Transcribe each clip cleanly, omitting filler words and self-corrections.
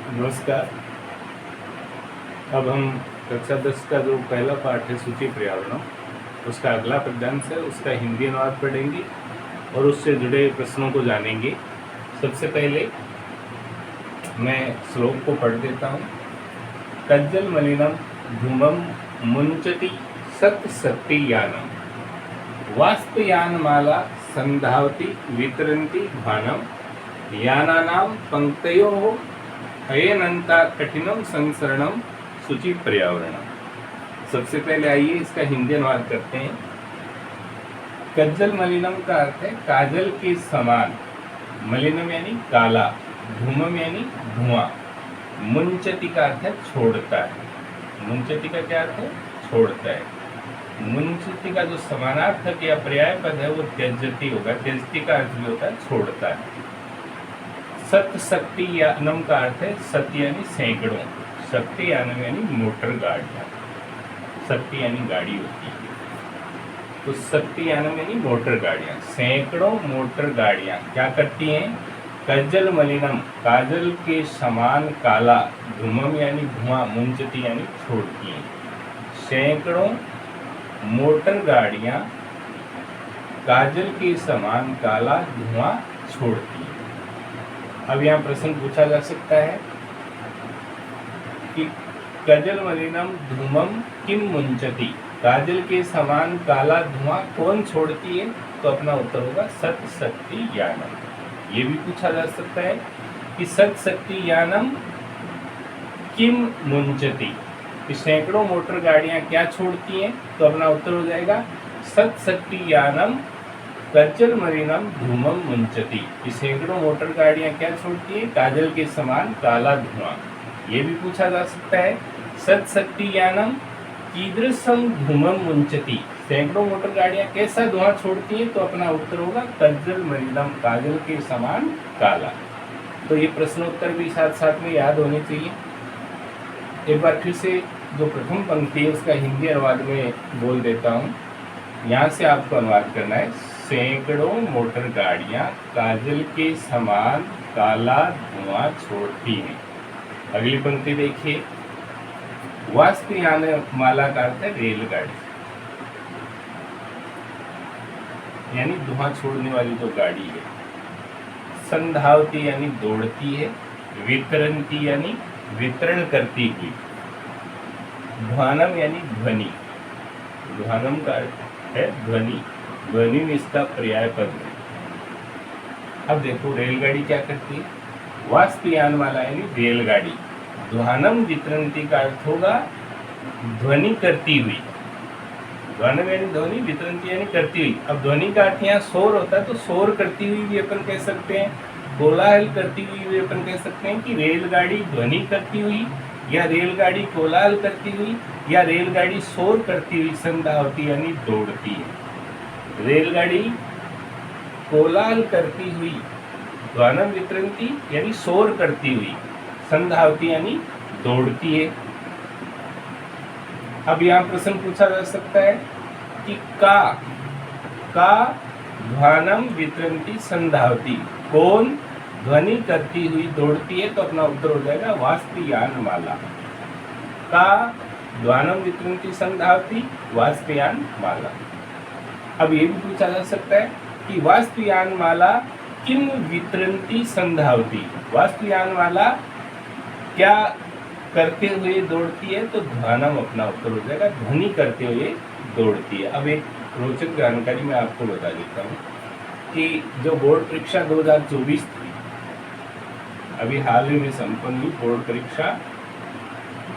नमस्कार। अब हम कक्षा 10 का जो पहला पाठ है सूची पर्यावरण, उसका अगला पद्यांश है, उसका हिंदी अनुवाद पढ़ेंगे और उससे जुड़े प्रश्नों को जानेंगे। सबसे पहले मैं श्लोक को पढ़ देता हूँ। कज्जल मलिनम धूमम मुंचति सत शक्ति यानम वाष्पयानमाला संधावती वितरन्ति भानम यानानां पंक्तयोः अयनन्ता कठिनम संसरणम सूची पर्यावरणम। सबसे पहले आइए इसका हिंदी अनुवाद करते हैं। कज्जल मलिनम का अर्थ है काजल के समान, मलिनम यानी काला, धूमम यानी धुआं, मुंचति का अर्थ है छोड़ता है। मुंचति का क्या अर्थ है? छोड़ता है। मुंचति का जो समानार्थक या पर्याय पद है वो त्यजति होगा। त्यजति का अर्थ भी होता है छोड़ता है। सत शक्ति यानम का अर्थ है सत्य यानी सैकड़ों, शक्ति यानम यानी मोटर गाड़ियाँ। शक्ति यानी गाड़ी होती है, तो शक्ति यानम यानी मोटर गाड़ियाँ। सैकड़ों मोटर गाड़ियाँ क्या करती हैं? कज्जल मलिनम काजल के समान काला, धूमम यानी धुआं, मुंचति यानी छोड़ती हैं। सैकड़ों मोटर गाड़ियाँ काजल के समान काला धुआं छोड़ती हैं। अब यहाँ प्रश्न पूछा जा सकता है कि कज्जल मलिनम धूमम किम मुंचति, काजल के समान काला धुआं कौन छोड़ती है? तो अपना उत्तर होगा सत शक्ति यानम। ये भी पूछा जा सकता है कि सत शक्ति यानम किम मुंचति, सैकड़ों मोटर गाड़ियां क्या छोड़ती हैं? तो अपना उत्तर हो जाएगा सत शक्ति यानम कज्जल मलिनम धूमम मुंचति। सैकड़ों मोटर गाड़ियां क्या छोड़ती हैं? काजल के समान काला धुआं। ये भी पूछा जा सकता है सत शक्ति यानम कीदृशम धूमम मुंचति, सैकड़ों मोटर गाड़ियां कैसा धुआं छोड़ती हैं? तो अपना उत्तर होगा कज्जल मलिनम, काजल के समान काला। तो ये प्रश्नोत्तर भी साथ साथ में याद होने चाहिए। एक बार फिर से जो प्रथम पंक्ति है उसका हिंदी अनुवाद में बोल देता हूँ। यहाँ से आपको अनुवाद करना है। सैकड़ों मोटर गाड़ियाँ काजल के समान काला धुआं छोड़ती हैं। अगली पंक्ति देखिए। वाष्पयानमाला का अर्थ है रेलगाड़ी, यानी धुआं छोड़ने वाली जो गाड़ी है। संधावती यानी दौड़ती है। वितरन्ति यानी वितरण करती हुई। ध्वानम यानी ध्वनि, ध्वानम का अर्थ है ध्वनि, ध्वनि में इसका पर्याय पद है। अब देखो रेलगाड़ी क्या करती है? वाष्पयानमाला यानी रेलगाड़ी। ध्वानम वितरन्ति का अर्थ होगा ध्वनि करती हुई। ध्वानम यानी ध्वनि, वितरन्ति यानी करती हुई। अब ध्वनि का अर्थ यहाँ शोर होता है, तो शोर करती हुई भी अपन कह सकते हैं, कोलाहल करती हुई भी अपन कह सकते हैं कि रेलगाड़ी ध्वनि करती हुई, या रेलगाड़ी कोलाहल करती हुई, या रेलगाड़ी शोर करती हुई संधावती यानी दौड़ती है। रेलगाड़ी कोलाहल करती हुई, ध्वानम वितरन्ति यानी शोर करती हुई, संधावती यानी दौड़ती है। अब यहाँ प्रश्न पूछा जा सकता है कि का ध्वानम वितरन्ति संधावती, कौन ध्वनि करती हुई दौड़ती है? तो अपना उत्तर हो जाएगा वाष्पयानमाला। का ध्वानम वितरन्ति संधावती, वाष्पयानमाला। अब ये भी पूछा जा सकता है कि वाष्पयानमाला किम वितरन्ति संधावती, वाष्पयानमाला क्या करते हुए दौड़ती है? तो ध्वानम अपना उत्तर हो जाएगा, ध्वनि करते हुए दौड़ती है। अब एक रोचक जानकारी मैं आपको बता देता हूँ कि जो बोर्ड परीक्षा 2024 थी, अभी हाल ही में संपन्न हुई बोर्ड परीक्षा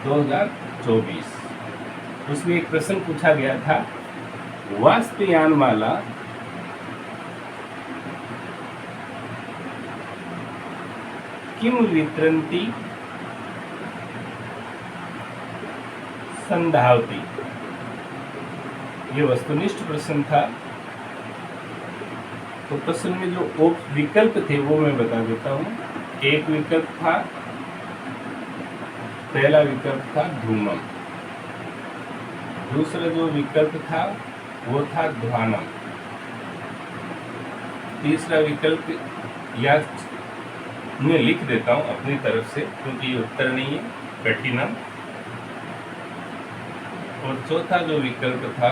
2024, उसमें एक प्रश्न पूछा गया था, वाष्पयानमाला किम वितरन्ति संधावती। ये वस्तुनिष्ठ प्रश्न था। तो प्रश्न में जो विकल्प थे वो मैं बता देता हूँ। एक विकल्प था, पहला विकल्प था धूमम। दूसरा जो विकल्प था वो था ध्वानम। तीसरा विकल्प या मैं लिख देता हूँ अपनी तरफ से, क्योंकि ये उत्तर नहीं है। कठिनम। और चौथा जो विकल्प था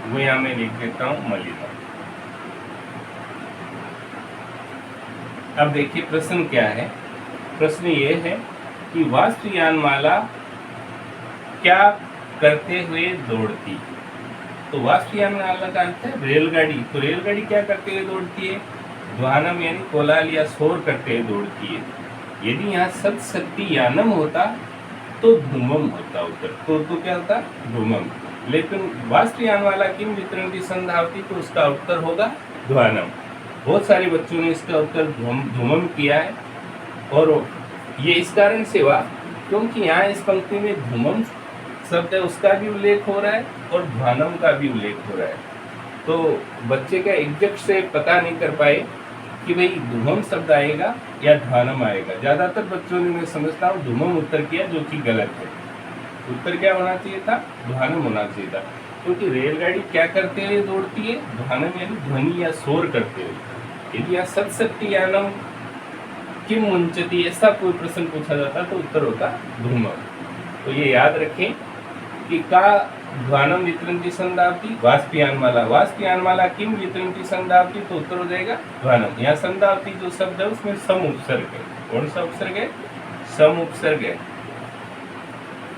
वो यहाँ मैं लिख देता हूँ मलिनम। अब देखिए प्रश्न क्या है। प्रश्न ये है कि वाष्पयानमाला क्या करते हुए दौड़ती। तो वाष्पयानमाला का अर्थ है रेलगाड़ी। तो रेलगाड़ी क्या करते हुए दौड़ती है? ध्वानम यानी कोलाहल या शोर करते हुए दौड़ती है। यदि यहाँ सत्शक्ति यानम होता तो धूमम होता उत्तर। तो क्या होता? धूमम। लेकिन वाष्पयानमाला किम वितरन्ति संधावती, तो उसका उत्तर होगा ध्वानम। बहुत सारे बच्चों ने इसका उत्तर धूमम किया है, और ये इस कारण से हुआ क्योंकि यहाँ इस पंक्ति में धूमम शब्द है उसका भी उल्लेख हो रहा है और ध्वानम का भी उल्लेख हो रहा है। तो बच्चे का एग्जैक्ट से पता नहीं कर पाए कि भाई धूमम शब्द आएगा या ध्वानम आएगा। ज़्यादातर बच्चों ने, मैं समझता हूँ, धूमम उत्तर किया, जो कि गलत है। उत्तर क्या होना चाहिए था? ध्वानम होना चाहिए था, क्योंकि रेलगाड़ी क्या करते हुए दौड़ती है? ध्वानम यानी ध्वनि या शोर करते हुए। यदि यहाँ सत्शक्ति यानम किम मुंचती ऐसा कोई प्रश्न पूछा जाता तो उत्तर होता धूमम। तो ये याद रखें कि का ध्वानम वितरन्ति संधावती वाष्पयानमाला। वाष्पयानमाला किम वितरन्ति संधावती, तो उत्तर हो जाएगा ध्वानम। यहाँ संधावती जो शब्द है उसमें सम उपसर्ग है। कौन सा उपसर्ग है? सम उपसर्ग है।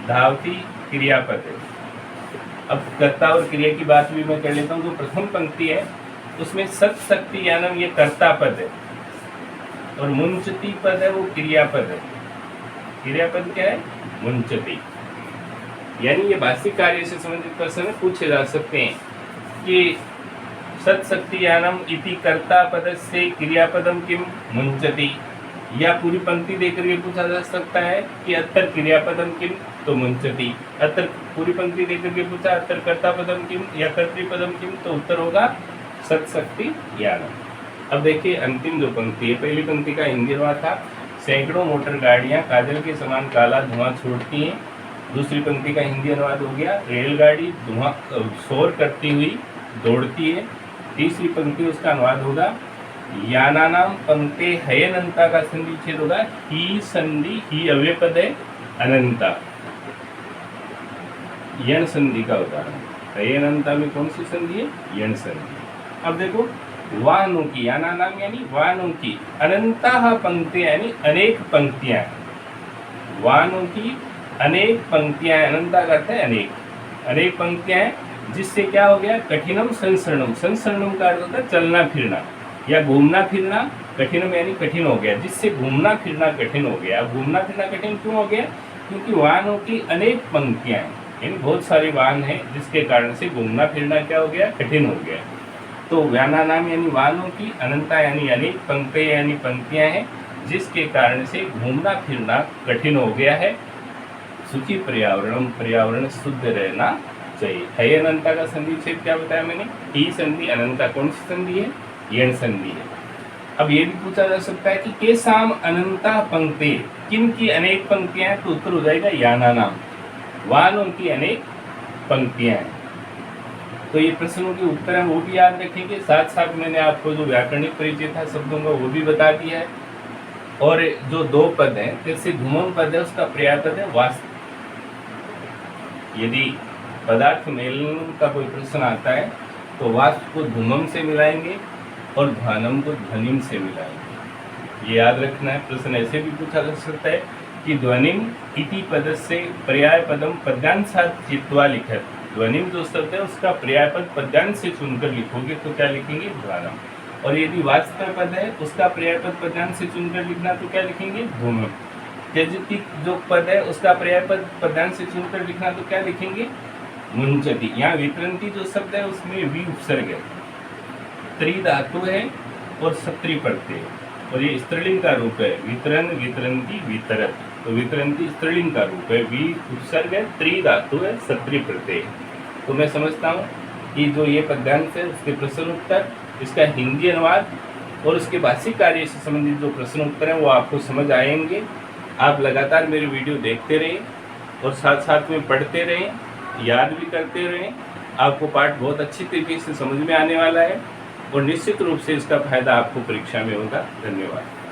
धावती क्रियापद है। अब कर्ता और क्रिया की बात भी मैं कर लेता हूँ। जो प्रथम पंक्ति है उसमें सत्शक्ति यानम ये कर्ता पद है, और मुंचती पद है वो क्रियापद है। क्रियापद क्या है? मुंचती। यानी ये भाषिक कार्य से संबंधित प्रश्न पूछे जा सकते हैं कि सत्शक्ति यानम इति कर्ता पदस्य क्रियापदम किम मुंचती, या पूरी पंक्ति देकर के पूछा जा सकता है कि अत्र क्रियापदम किम, तो मुंचती। अत्र पूरी पंक्ति देकर के पूछा अत्र कर्ता पदम किम या कर्तृपदम किम, तो उत्तर होगा सत्शक्ति यानम। अब देखिए अंतिम जो पंक्ति है, पहली पंक्ति का हिंदी अनुवाद था सैकड़ों मोटर गाड़ियां काजल के समान काला धुआं छोड़ती हैं। दूसरी पंक्ति का हिंदी अनुवाद हो गया रेलगाड़ी धुआं शोर करती हुई दौड़ती है। तीसरी पंक्ति उसका अनुवाद होगा यानानाम पंक्ते हयनंता का संधि छेद होगा ही संधि, ही अव्यय पद है, अनंता यण संधि का उदाहरण। हयनंता में कौन सी संधि है? यण संधि। अब देखो वाहनों की, यानानाम यानी वाहनों की, अनंता पंक्ति यानी अनेक पंक्तियां। वाहनों की अनेक पंक्तियां, अनंता का अर्थ है अनेक, अनेक पंक्तियां हैं, जिससे क्या हो गया? कठिनम संसरणम। संसरणम का अर्थ होता है चलना फिरना या घूमना फिरना। कठिनम यानी कठिन हो गया, जिससे घूमना फिरना कठिन हो गया। घूमना फिरना कठिन क्यों हो गया? क्योंकि वाहनों की अनेक पंक्तियां हैं, यानी बहुत सारे वाहन हैं, जिसके कारण से घूमना फिरना क्या हो गया? कठिन हो गया। तो व्यानानाम यानी वाहनों की, अनंता यानी अनेक, पंक्तियां यानी पंक्तियां हैं, जिसके कारण से घूमना फिरना कठिन हो गया है। सूची पर्यावरणम, पर्यावरण शुद्ध रहना चाहिए। है अनंता का संधि छेद क्या बताया मैंने? ही संधि। अनंता कौन सी संधि है? यण संधि है। अब ये भी पूछा जा सकता है कि केसाम अनंता पंक्ति, किन की अनेक पंक्तियां हैं? तो उत्तर हो जाएगा यानानाम, वाहनों की अनेक पंक्तियां हैं। तो ये प्रश्नों के उत्तर हैं वो भी याद रखेंगे। साथ साथ मैंने आपको जो व्याकरणिक परिचय था शब्दों का वो भी बता दिया है। और जो दो पद हैं, जैसे धूमम पद है उसका पर्याय पद है वाष्प। यदि पदार्थ मेलन का कोई प्रश्न आता है तो वाष्प को धूमम से मिलाएंगे और ध्वानम को ध्वनिम से मिलाएंगे। ये याद रखना है। प्रश्न ऐसे भी पूछा जा सकता है कि ध्वनिम इति पद से पर्याय पदम पद्यांशात् चित्वा लिखत। ध्वनिम जो शब्द है उसका पर्याय पद पद्यांश से चुनकर लिखोगे तो क्या लिखेंगे? ध्वानम। और यदि वाष्प पद है उसका पर्याय पद पद्यांश से चुनकर लिखना तो क्या लिखेंगे? धूमम। त्यजति जो पद है उसका पर्याय पद पद्यांश से चुनकर लिखना तो क्या लिखेंगे? मुंचति। यहाँ वितरन्ति जो शब्द है उसमें वी उपसर्ग है, त्रि धातु है और सत्री प्रत्यय, और ये स्त्रीलिंग का रूप है। वितरण, वितरन्ति, वितरत। तो वितरन्ति स्त्रीलिंग का रूप है, वी उपसर्ग है, त्रि धातु है, सत्री प्रत्यय। तो मैं समझता हूँ कि जो ये पद्यांश है उसके प्रश्न उत्तर, इसका हिंदी अनुवाद और उसके भाषिक कार्य से संबंधित जो प्रश्न उत्तर हैं वो आपको समझ आएंगे। आप लगातार मेरी वीडियो देखते रहें और साथ साथ में पढ़ते रहें, याद भी करते रहें। आपको पाठ बहुत अच्छी तरीके से समझ में आने वाला है। और निश्चित रूप से इसका फायदा आपको परीक्षा में होगा। धन्यवाद।